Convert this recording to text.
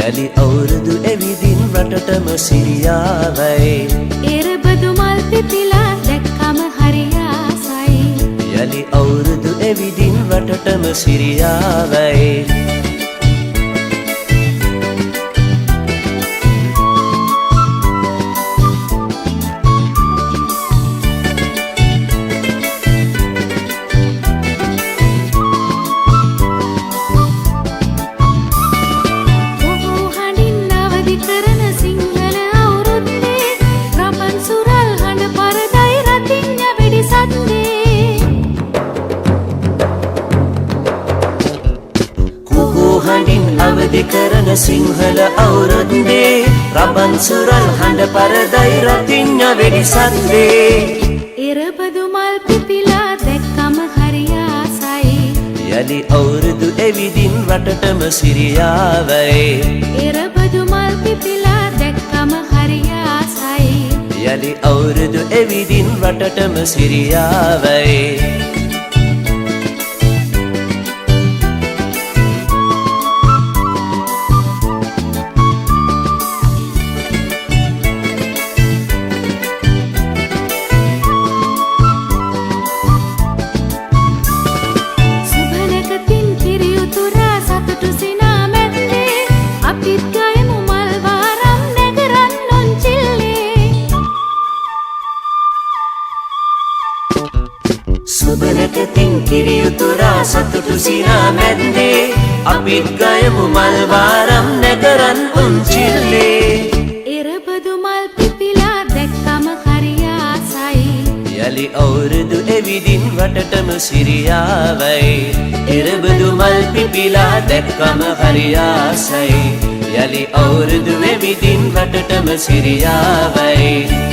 යලි අවුරුදු එවිදින් රටටම සිරියාවයි එරබදු මල් පිපිලා දැක්කම හරි ආසයි යලි අවුරුදු එවිදින් රටටම සිරියාවයි අවදි කරන සිංහල අවුරුද්දේ රබන් සුරල් හඬ පරදයි රතිඤ්ඤ වෙඩි සද්දේ එරබදු මල් පිපිලා දැක්කම හරි ආසයි යලි අවුරුදු එවිදින් රටටම සිරියාවයි එරබදු මල් පිපිලා දැක්කම හරි ආසයි යලි අවුරුදු එවිදින් රටටම සිරියාවයි සුබනකතින් කිරියුතුරා සතුටු සිනා මැද්දේ අපිත් ගයමු මල් වාරම් නැගරන් උන්චිල්ලේ එරබදු මල් පිපිලා දැක්කම හරි ආසයි යලි අවුරුදු එවිදින් රටටම සිරියාවයි එරබදු මල් පිපිලා දැක්කම හරි ආසයි යලි අවුරුදු එවිදින් රටටම සිරියාවයි